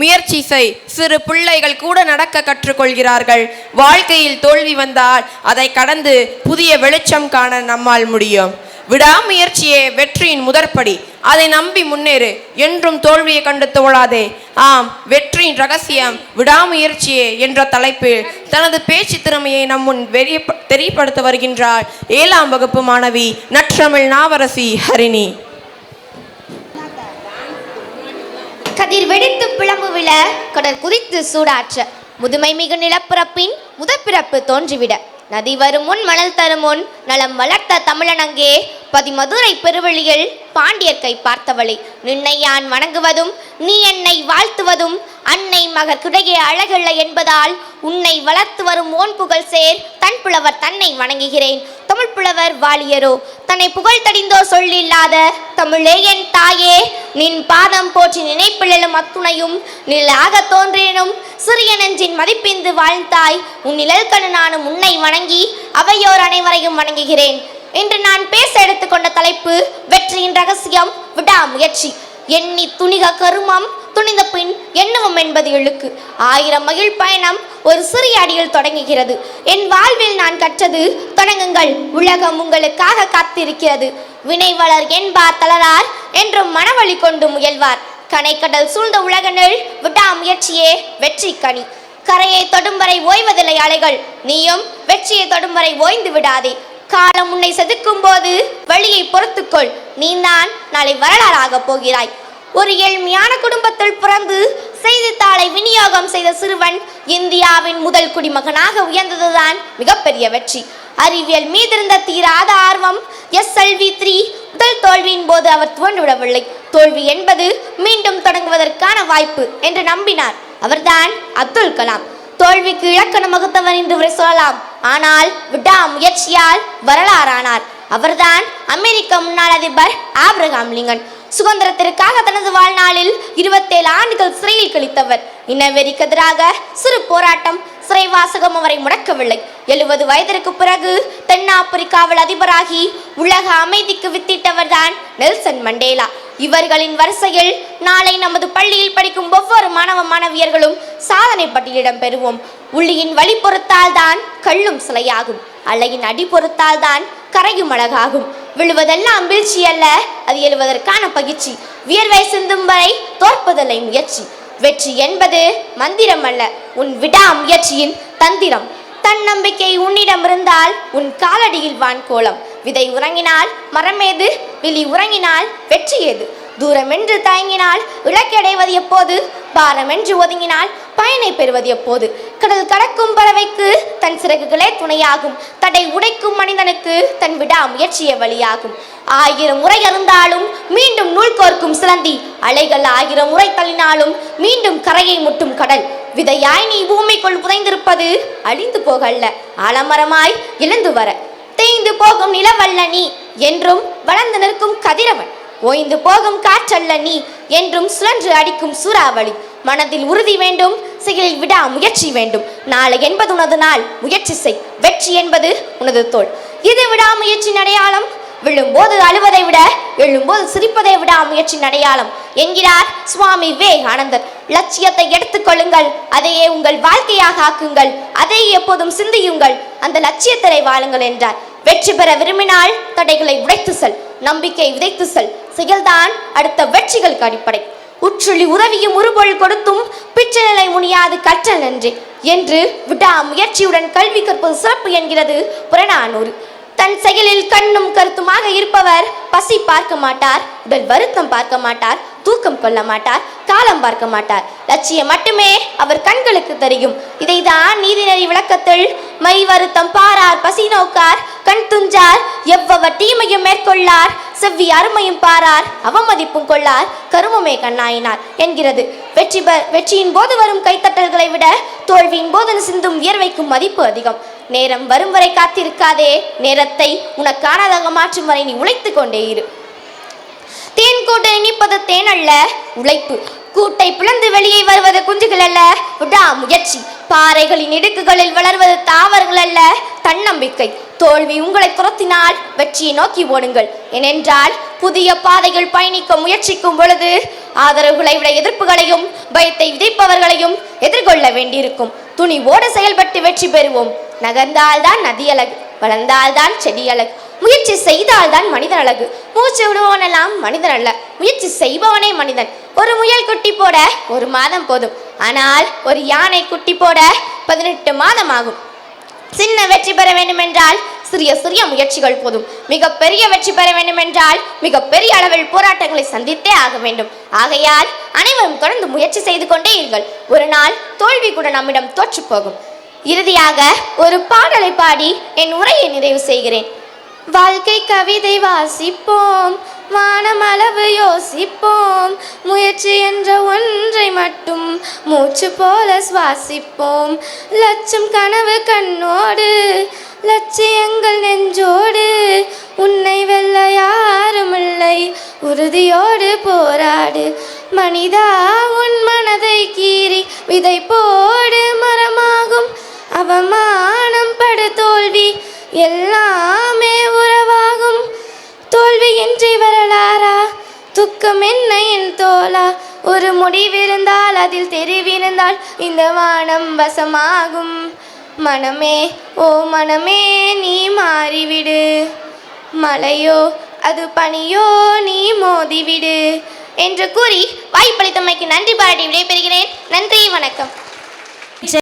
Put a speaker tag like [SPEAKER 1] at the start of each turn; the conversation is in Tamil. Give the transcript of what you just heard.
[SPEAKER 1] முயற்சி செய். சிறு பிள்ளைகள் கூட நடக்க கற்றுக்கொள்கிறார்கள். வாழ்க்கையில் தோல்வி வந்தால் அதை கடந்து புதிய வெளிச்சம் காண நம்மால் முடியும். விடாமுயற்சியே வெற்றியின் முதற்படி. அதை நம்பி முன்னேறு. என்றும் தோல்வியை கண்டு தோழாதே. ஆம், வெற்றியின் ரகசியம் விடாமுயற்சியே என்ற தலைப்பில் தனது பேச்சு திறமையை நம் முன் தெரியப்படுத்த வருகின்றார் 7ஆம் வகுப்பு மாணவி நற்றமிழ் நாவரசி ஹரிணி.
[SPEAKER 2] கதிர் வெடித்து பிளம்பு விழ, கடல் குதித்து சூடாற்ற, முதுமை மிகு நிலப்பிறப்பின் முதற்பிறப்பு தோன்றிவிட, நதி வரும் முன் மணல் தரும் முன் நலம் வளர்த்த தமிழனங்கே பதிமதுரை பெருவெளியில் பாண்டியர்க்கை பார்த்தவளை, நின்னை யான் வணங்குவதும் நீ என்னை வாழ்த்துவதும் அன்னை மகற்கிடையே அழகில்ல என்பதால் உன்னை வளர்த்து வரும் ஓன் புகழ் சேர் தன் புலவர் தன்னை வணங்குகிறேன். தமிழ் புலவர் வாலியரோ தன்னை புகழ் தடிந்தோ சொல்லில்லாத தமிழே என் தாயே, நின் பாதம் போற்றி நினைப்பிலும் அத்துணையும் நிலாக தோன்றேனும் சிறிய நெஞ்சின் மதிப்பிந்து வாழ்ந்தாய். உன் நிழல்கணு நானும் உன்னை வணங்கி அவையோர் அனைவரையும் வணங்குகிறேன். இன்று நான் பேச எடுத்துக்கொண்ட தலைப்பு வெற்றியின் ரகசியம் விடாமுயற்சி. எண்ணி துணிக கருமம் துணிந்த பின் எண்ணுவோம் என்பது இழுக்கு. 1000 மகிழ் பயணம் ஒரு சிறிய அடியில் தொடங்குகிறது. என் வாழ்வில் நான் கற்றது தொடங்குங்கள், உலகம் உங்களுக்காக காத்திருக்கிறது. வினை வளர் என்பார் தளரார் என்றும் மனவழி கொண்டு முயல்வார். கனைக்கடல் சூழ்ந்த உலகனில் விடாமுயற்சியே வெற்றி கனி. கரையை தொடும் வரை ஓய்வதில்லை அலைகள், நீயும் வெற்றியை தொடும் வரை ஓய்ந்து விடாதே. காலம் உன்னை செதுக்கும் போது வழியை பொறுத்துக்கொள், நீ தான் நாளை வரலாறாக போகிறாய். ஒரு ஏழ்மையான குடும்பத்தில் பிறந்து செய்தித்தாளை விநியோகம் செய்த சிறுவன் இந்தியாவின் முதல் குடிமகனாக உயர்ந்ததுதான் மிகப்பெரிய வெற்றி. அறிவியல் மீதிருந்த தீராத ஆர்வம் SLV3 முதல் தோல்வியின் போது அவர் துவண்டுவிடவில்லை. தோல்வி என்பது மீண்டும் தொடங்குவதற்கான வாய்ப்பு என்று நம்பினார். அவர்தான் அப்துல் கலாம். தோல்விக்கு இலக்கணம் வகுத்தவர் என்று சொல்லலாம், ஆனால் விடாமுயற்சியால் வரலாறானார். அவர்தான் அமெரிக்க முன்னாள் அதிபர் ஆப்ரஹாம் லிங்கன். சுதந்திரத்திற்காக தனது வாழ்நாளில் 27 ஆண்டுகள் சிறையில் கழித்தவர். இனவெறிக்கு எதிராக சிறு போராட்டம் சிறைவாசகம் அவரை முடக்கவில்லை. 70 வயதிற்கு பிறகு தென்னாப்பிரிக்காவில் அதிபராகி உலக அமைதிக்கு வித்திட்டவர் தான் நெல்சன் மண்டேலா. இவர்களின் வரிசையில் நாளை நமது பள்ளியில் படிக்கும் ஒவ்வொரு மாணவ மாணவியர்களும் சாதனை பட்டியலிடம் பெறுவோம். உள்ளியின் வழி பொறுத்தால் தான் கல்லும் சிலையாகும், அலையின் அடி பொறுத்தால் தான் கரையும் அழகாகும். விழுவதெல்லாம் வீழ்ச்சி அல்ல, அது எழுவதற்கான பயிற்சி. வியர்வை சிந்தும் வரை தோற்பதில்லை முயற்சி. வெற்றி என்பது மந்திரம் அல்ல, உன் விடாமுயற்சியின் தந்திரம். தன்னம்பிக்கை உன்னிடம் இருந்தால் உன் காலடியில் வான்கோலம். விதை உறங்கினால் மரமேது, விழி உறங்கினால் வெற்றி ஏது. தூரமென்று தயங்கினால் இலக்கடைவது எப்போது, பாரமென்று ஒதுங்கினால் பயனை பெறுவது எப்போது. கடல் கடக்கும் பறவைக்கு தன் சிறகுகளே துணையாகும், தடை உடைக்கும் மனிதனுக்கு தன் விடாமுயற்சிய வழியாகும். 1000 முறை அருந்தாலும் மீண்டும் நூல் கோர்க்கும் சிலந்தி, அலைகள் 1000 முறை தள்ளினாலும் மீண்டும் கரையை முட்டும் கடல். விதையாய் நீ பூமிக்குள் புதைந்திருப்பது அழிந்து போகல்ல, ஆலமரமாய் எழுந்து வர. தேய்ந்து போகும் நிலவல்ல நீ என்றும் வளர்ந்து நிற்கும் கதிரவன். ஓய்ந்து போகும் காற்றல்ல நீ என்றும் சுழன்று அடிக்கும் சூறாவளி. மனதில் உறுதி வேண்டும், செயலில் விடா முயற்சி வேண்டும். நாளை என்பது உனது நாள், முயற்சி செய். வெற்றி என்பது உனது தோள். இது விடாமுயற்சியின் அடையாளம். விழும்போது அழுவதை விட எழும்போது சிரிப்பதை விட முயற்சியின் அடையாளம் என்கிறார் சுவாமி விவேகானந்தர். லட்சியத்தை எடுத்துக்கொள்ளுங்கள், அதையே உங்கள் வாழ்க்கையாக ஆக்குங்கள், அதை எப்போதும் சிந்தியுங்கள், அந்த லட்சியத்தை வாழுங்கள் என்றார். வெற்றி பெற விரும்பினால் தடைகளை உடைத்து செல், நம்பிக்கை விதைத்து செல். செயல்தான் அடுத்த வெற்றிகளுக்கு அடிப்படை. உற்றுளி உதவியும் உருபொருள் கொடுத்தும் பிச்சை நிலை முனியாது கற்றல் நன்றே என்று விடாமுயற்சியுடன் கல்வி கற்பது சிறப்பு என்கிறது புறநானூறு. தன் செயலில் கண்ணும் கருத்துமாக இருப்பவர் பசி பார்க்க மாட்டார், உடல் வருத்தம் பார்க்க மாட்டார், தூக்கம் கொள்ள மாட்டார், காலம் பார்க்க மாட்டார். லட்சியம் மட்டுமே அவர் கண்களுக்கு தெரியும். இதைதான் நீதிநெறி விளக்கத்தில் மை வருத்தம் பாரார் பசி நோக்கார் கண் துஞ்சார் எவ்வளவு தீமையும் மேற்கொள்ளார் செவ்வி அருமையும் பாரார் அவமதிப்பும் கொள்ளார் கருமமே கண்ணாயினார் என்கிறது. வெற்றியின் போது வரும் கைத்தட்டல்களை விட தோல்வியின் போது சிந்தும் வியர்வைக்கும் மதிப்பு அதிகம். நேரம் வரும் வரை காத்திருக்காதே, நேரத்தை உனக்கானதாக மாற்றும் வரை நீ உழைத்து கொண்டே இரு. தேன் கூட்டை இனிப்பது தேன் அல்ல, உழைப்பு. கூட்டை பிளந்து வெளியே வருவது குஞ்சுகள் அல்ல, விடாமுயற்சி. பாறைகளின் இடுக்குகளில் வளர்வது தாவர்கள் அல்ல, தன்னம்பிக்கை. தோல்வி உங்களை துரத்தினால் வெற்றியை நோக்கி ஓடுங்கள். ஏனென்றால் புதிய பாதைகள் பயணிக்க முயற்சிக்கும் பொழுது ஆதரவுகளை விட எதிர்ப்புகளையும் பயத்தை விதைப்பவர்களையும் எதிர்கொள்ள வேண்டியிருக்கும். துணிவோடு செயல்பட்டு வெற்றி பெறுவோம். நகர்ந்தால்தான் நதி அழகு, வளர்ந்தால்தான் செடி அழகு, முயற்சி செய்தால்தான் மனிதன் அழகு. மூச்சு விடுவோனெல்லாம் மனிதன் அல்ல, முயற்சி செய்பவனே மனிதன். ஒரு முயல் குட்டி போட 1 மாதம் போதும், ஆனால் ஒரு யானை குட்டி போட 18 மாதம் ஆகும். சின்ன வெற்றி பெற வேண்டுமென்றால் சிறிய சிறிய முயற்சிகள் போதும். மிகப்பெரிய வெற்றி பெற வேண்டுமென்றால் மிகப்பெரிய அளவில் போராட்டங்களை சந்தித்தே ஆக வேண்டும். ஆகையால் அனைவரும் தொடர்ந்து முயற்சி செய்து கொண்டே இருங்கள். ஒரு நாள் தோல்வி கூட நம்மிடம் தோற்று போகும். இறுதியாக ஒரு பாடலை பாடி என் உரையை நிறைவு செய்கிறேன். வாழ்க்கை கவிதை வாசிப்போம், வானமளவு யோசிப்போம், முயற்சி என்ற ஒன்றை மட்டும் மூச்சு போல சுவாசிப்போம். லட்சம் கனவு கண்ணோடு, லட்சியங்கள் நெஞ்சோடு, உன்னை வெல்ல யாருமில்லை, உறுதியோடு போராடு. மனிதா உன் மனதை கீறி விதை போடு, மரமாகும். அவமானம் படு தோல்வி எல்லாமே உறவாகும். தோல்வியின்றி வரலாறா, துக்கம் என்ன என் தோளா, ஒரு முடிவிருந்தால் அதில் தெரிவிருந்தால் இந்த வானம் வசமாகும். மனமே ஓ மனமே நீ மாறிவிடு, மழையோ அது பனியோ நீ மோதிவிடு என்று கூறி வாய்ப்பளித்தமைக்கு நன்றி பாராட்டி விடைபெறுகிறேன். நன்றி, வணக்கம்.